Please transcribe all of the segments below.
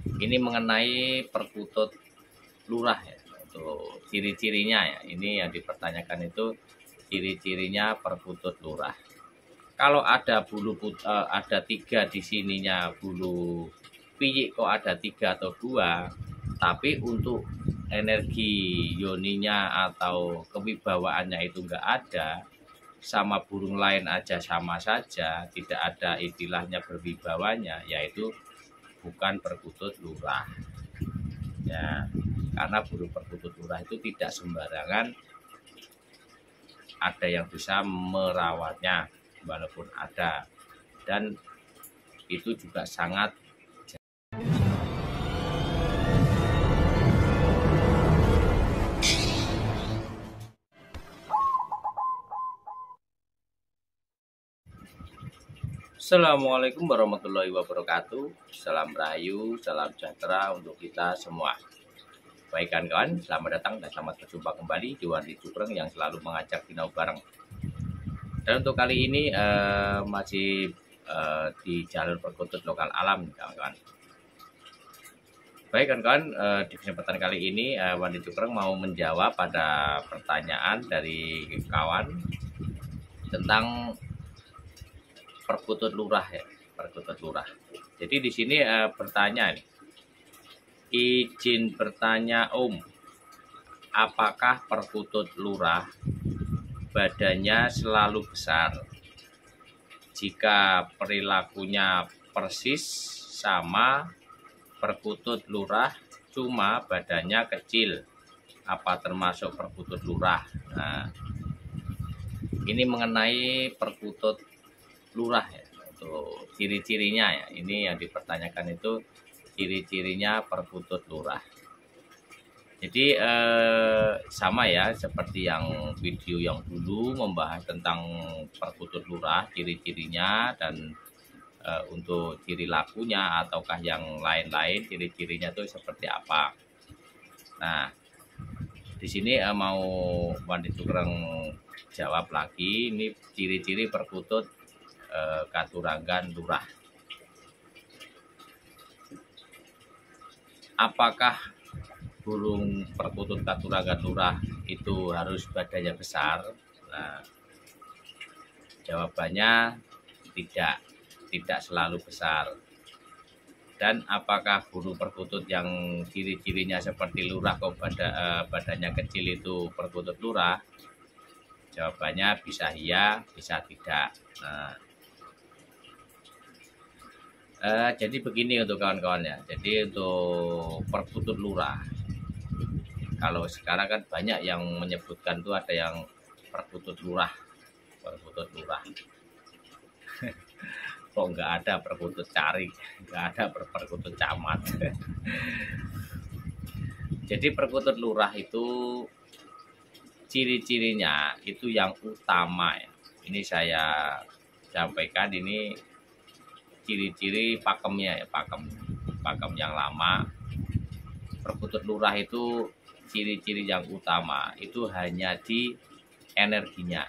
Ini mengenai perkutut lurah ya, untuk ciri-cirinya ya. Ini yang dipertanyakan itu ciri-cirinya perkutut lurah. Kalau ada ada tiga di sininya bulu piyik kok ada tiga atau dua, tapi untuk energi yoninya atau kewibawaannya itu enggak ada, sama burung lain aja sama saja, tidak ada istilahnya berwibawanya, yaitu bukan perkutut lurah. Ya, karena burung perkutut lurah itu tidak sembarangan ada yang bisa merawatnya, walaupun ada, dan itu juga sangat. Assalamualaikum warahmatullahi wabarakatuh. Salam rahayu, salam sejahtera untuk kita semua. Baik kawan-kawan, selamat datang dan selamat berjumpa kembali di Wandi Cukreng yang selalu mengajak sinau bareng. Dan untuk kali ini masih di jalur perkutut lokal alam, kawan-kawan. Baik kawan-kawan, di kesempatan kali ini Wandi Cukreng mau menjawab pada pertanyaan dari kawan tentang perkutut lurah ya, perkutut lurah. Jadi di sini bertanya nih, izin bertanya Om, apakah perkutut lurah badannya selalu besar jika perilakunya persis sama perkutut lurah cuma badannya kecil, apa termasuk perkutut lurah? Nah, ini mengenai perkutut lurah ya, untuk ciri-cirinya ya. Ini yang dipertanyakan itu ciri-cirinya perkutut lurah. Jadi sama ya seperti yang video yang dulu membahas tentang perkutut lurah, ciri-cirinya dan untuk ciri lakunya ataukah yang lain-lain ciri-cirinya itu seperti apa. Nah, di sini mau Wandi Cukreng jawab lagi, ini ciri-ciri perkutut katurangan lurah. Apakah burung perkutut katurangan lurah itu harus badannya besar? Nah, jawabannya tidak selalu besar. Dan apakah burung perkutut yang ciri-cirinya seperti lurah kok badannya kecil itu perkutut lurah? Jawabannya bisa iya, bisa tidak. Nah, jadi begini untuk kawan-kawan ya. Jadi untuk perkutut lurah, kalau sekarang kan banyak yang menyebutkan tuh ada yang perkutut lurah, perkutut lurah. Kok nggak ada perkutut cari, nggak ada perkutut camat. Jadi perkutut lurah itu ciri-cirinya itu yang utama ya. Ini saya sampaikan, ini ciri-ciri pakemnya ya, pakem yang lama. Perkutut lurah itu ciri-ciri yang utama itu hanya di energinya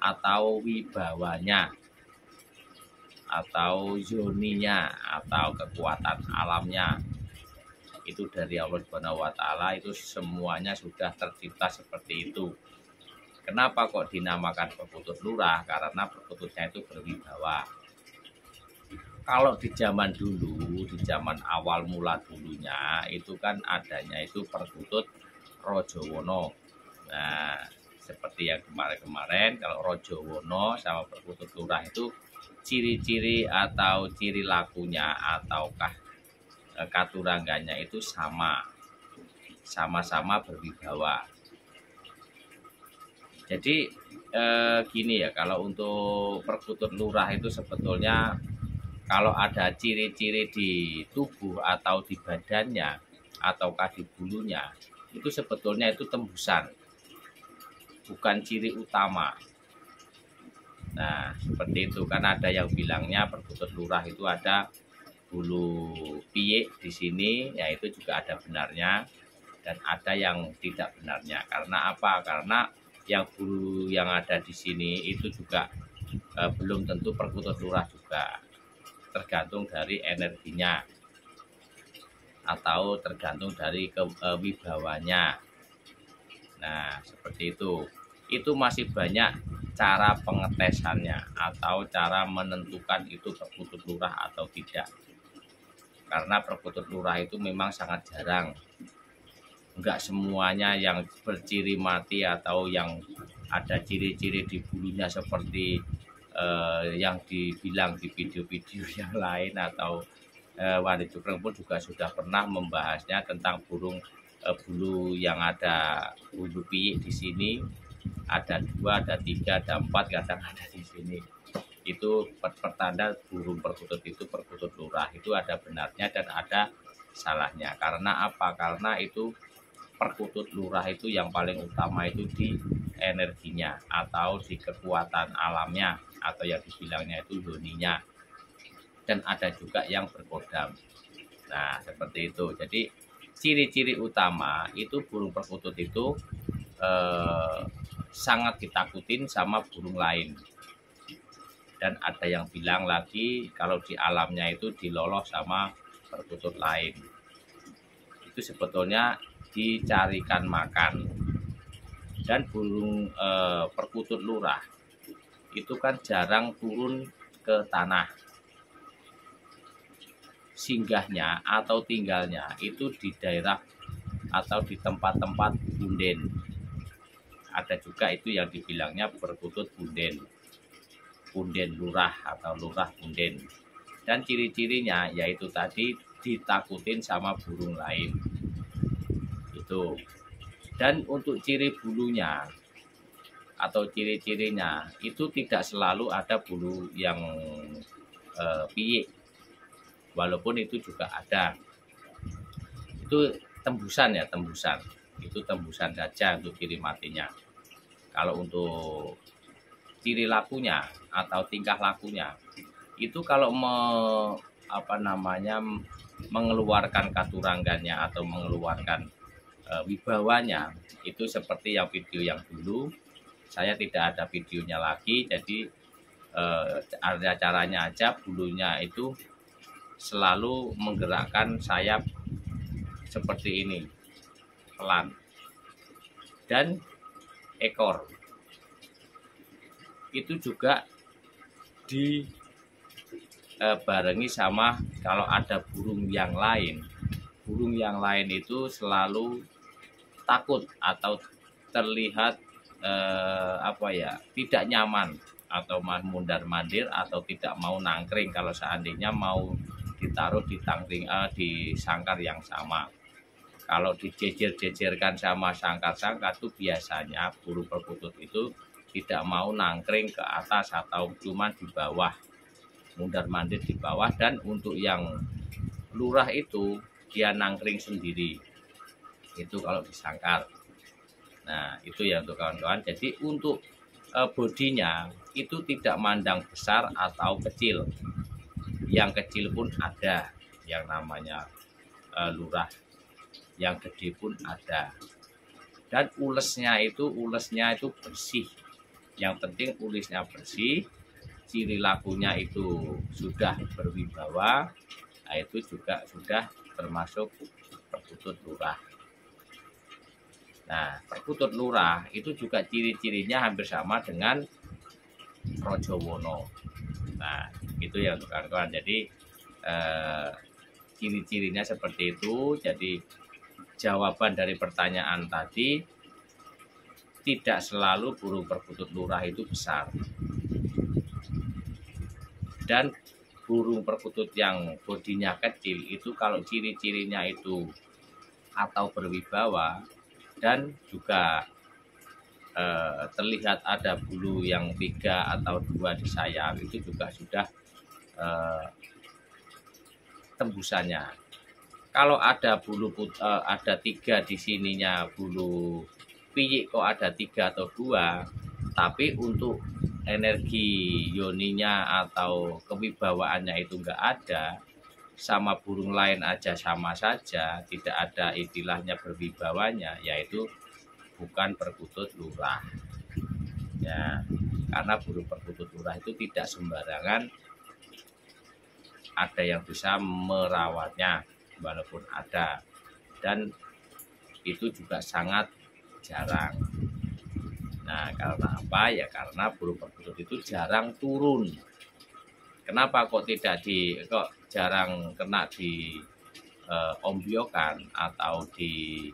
atau wibawanya atau zoninya atau kekuatan alamnya. Itu dari Allah Subhanahu wa taala, itu semuanya sudah tercipta seperti itu. Kenapa kok dinamakan perkutut lurah? Karena perkututnya itu berwibawa. Kalau di zaman dulu, di zaman awal mula dulunya, itu kan adanya itu perkutut Rojowono. Nah, seperti yang kemarin-kemarin, kalau Rojowono sama perkutut lurah itu ciri-ciri atau ciri lakunya ataukah katurangganya itu sama-sama berwibawa. Jadi gini ya, kalau untuk perkutut lurah itu sebetulnya kalau ada ciri-ciri di tubuh atau di badannya ataukah di bulunya, itu sebetulnya itu tembusan, bukan ciri utama. Nah, seperti itu kan ada yang bilangnya perkutut lurah itu ada bulu piyik di sini, ya itu juga ada benarnya dan ada yang tidak benarnya. Karena apa? Karena yang bulu yang ada di sini itu juga belum tentu perkutut lurah juga. Tergantung dari energinya. atau tergantung dari kewibawanya. Nah, seperti itu. Itu masih banyak cara pengetesannya atau cara menentukan itu perkutut lurah atau tidak. Karena perkutut lurah itu memang sangat jarang. Enggak semuanya yang berciri mati atau yang ada ciri-ciri di bulunya seperti yang dibilang di video-video yang lain, atau Wani Cukreng pun juga sudah pernah membahasnya tentang burung bulu yang ada bulu piyik di sini, ada 2, ada 3, ada 4, kadang ada di sini. Itu pertanda burung perkutut itu perkutut lurah. Itu ada benarnya dan ada salahnya. Karena apa? Karena itu perkutut lurah itu yang paling utama itu di energinya atau di kekuatan alamnya, atau yang dibilangnya itu yoninya, dan ada juga yang berkodam. Nah, seperti itu. Jadi ciri-ciri utama itu burung perkutut itu sangat ditakutin sama burung lain. Dan ada yang bilang lagi kalau di alamnya itu diloloh sama perkutut lain. Itu sebetulnya dicarikan makan. Dan burung perkutut lurah itu kan jarang turun ke tanah. Singgahnya atau tinggalnya itu di daerah atau di tempat-tempat punden. Ada juga itu yang dibilangnya perkutut punden, punden lurah atau lurah punden. Dan ciri-cirinya yaitu tadi ditakutin sama burung lain. Itu. Dan untuk ciri bulunya atau ciri-cirinya itu tidak selalu ada bulu yang piyik, walaupun itu juga ada. Itu tembusan ya, tembusan. Itu tembusan saja untuk ciri matinya. Kalau untuk ciri lakunya atau tingkah lakunya itu kalau mengeluarkan katurangannya atau mengeluarkan wibawanya, itu seperti yang video yang dulu. Saya tidak ada videonya lagi, jadi ada caranya aja. Bulunya itu selalu menggerakkan sayap seperti ini, pelan. Dan ekor itu juga dibarengi sama kalau ada burung yang lain. Burung yang lain itu selalu takut atau terlihat tidak nyaman atau mundar-mandir atau tidak mau nangkring kalau seandainya mau ditaruh di di sangkar yang sama. Kalau dijejer-jejerkan sama sangkar-sangkar itu biasanya burung perkutut itu tidak mau nangkring ke atas atau cuma di bawah, mundar-mandir di bawah. Dan untuk yang lurah itu dia nangkring sendiri, itu kalau disangkar. Nah, itu ya untuk kawan-kawan. Jadi untuk bodinya itu tidak mandang besar atau kecil. Yang kecil pun ada yang namanya lurah, yang gede pun ada. Dan ulesnya itu bersih. Yang penting ulisnya bersih, ciri lakunya itu sudah berwibawa, nah itu juga sudah termasuk perkutut lurah. Nah, perkutut lurah itu juga ciri-cirinya hampir sama dengan Rojowono. Nah, itu ya untuk kawan-kawan. Jadi ciri-cirinya seperti itu. Jadi jawaban dari pertanyaan tadi, tidak selalu burung perkutut lurah itu besar. Dan burung perkutut yang bodinya kecil itu kalau ciri-cirinya itu atau berwibawa dan juga terlihat ada bulu yang 3 atau 2 di sayap, itu juga sudah tembusannya. Kalau ada bulu ada 3 di sininya bulu piyik, kok ada 3 atau 2, tapi untuk energi yoninya atau kewibawaannya itu enggak ada, sama burung lain aja sama saja, tidak ada istilahnya berwibawanya, yaitu bukan perkutut lurah. Ya, karena burung perkutut lurah itu tidak sembarangan ada yang bisa merawatnya. walaupun ada, dan itu juga sangat jarang. Nah, karena apa? Ya karena burung perkutut itu jarang turun. Kenapa kok jarang kena di ombyokan atau di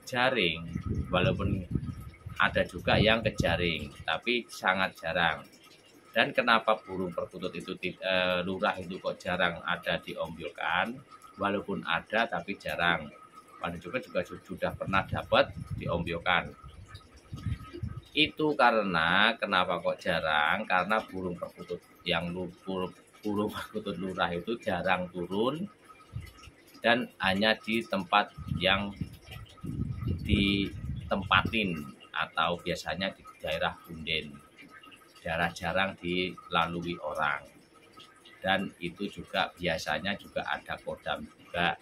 jaring, walaupun ada juga yang ke jaring, tapi sangat jarang. Dan kenapa burung perkutut itu lurah itu kok jarang ada di ombyokan, walaupun ada tapi jarang. Pada juga sudah pernah dapat di ombyokan. Itu karena kenapa kok jarang? Karena burung perkutut burung perkutut lurah itu jarang turun dan hanya di tempat yang ditempatin atau biasanya di daerah punden. Daerah jarang dilalui orang. Dan itu juga biasanya juga ada kodam juga.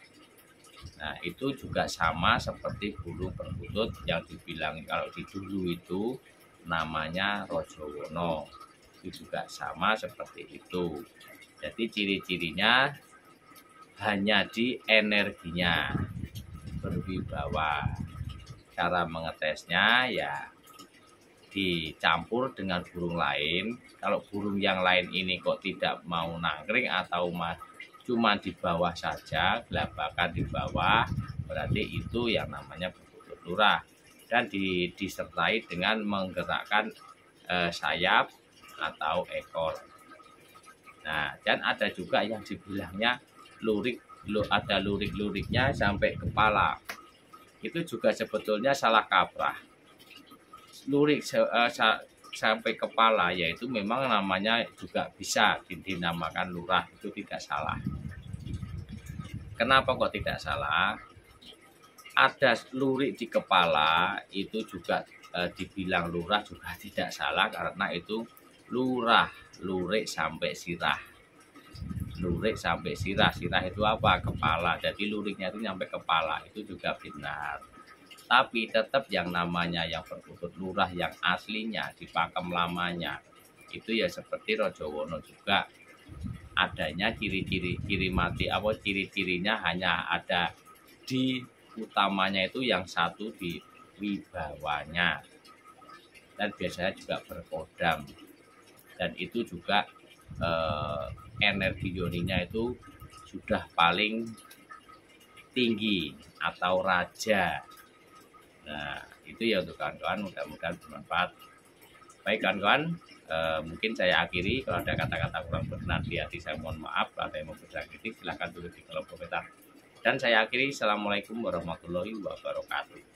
Nah, itu juga sama seperti burung perkutut yang dibilang kalau di dulu itu namanya Rojowono. Itu juga sama seperti itu. Jadi ciri-cirinya hanya di energinya, berwibawa. Cara mengetesnya ya dicampur dengan burung lain. Kalau burung yang lain ini kok tidak mau nangkring atau cuma di bawah saja, gelabakan di bawah, berarti itu yang namanya perkutut lurah. Dan disertai dengan menggerakkan sayap atau ekor. Nah, dan ada juga yang dibilangnya ada lurik-luriknya sampai kepala. Itu juga sebetulnya salah kaprah. Lurik sampai kepala, yaitu memang namanya juga bisa dinamakan lurah, itu tidak salah. Kenapa kok tidak salah? Ada lurik di kepala itu juga dibilang lurah juga tidak salah, karena itu lurah, lurik sampai sirah. Lurik sampai sirah itu apa? Kepala. Jadi luriknya itu sampai kepala, itu juga benar. Tapi tetap yang namanya yang perkutut lurah yang aslinya di pakem lamanya itu ya seperti Rojowono juga, adanya ciri-cirinya hanya ada di utamanya itu yang satu di wibawanya, dan biasanya juga berkodam, dan itu juga energi yoninya itu sudah paling tinggi atau raja. Nah, itu ya untuk kawan-kawan, mudah-mudahan bermanfaat. Baik kawan-kawan, mungkin saya akhiri. Kalau ada kata-kata kurang berkenan di hati, saya mohon maaf. Kalau ada yang mau berkata kritik, silahkan tulis di kolom komentar. Dan saya akhiri. Assalamualaikum warahmatullahi wabarakatuh.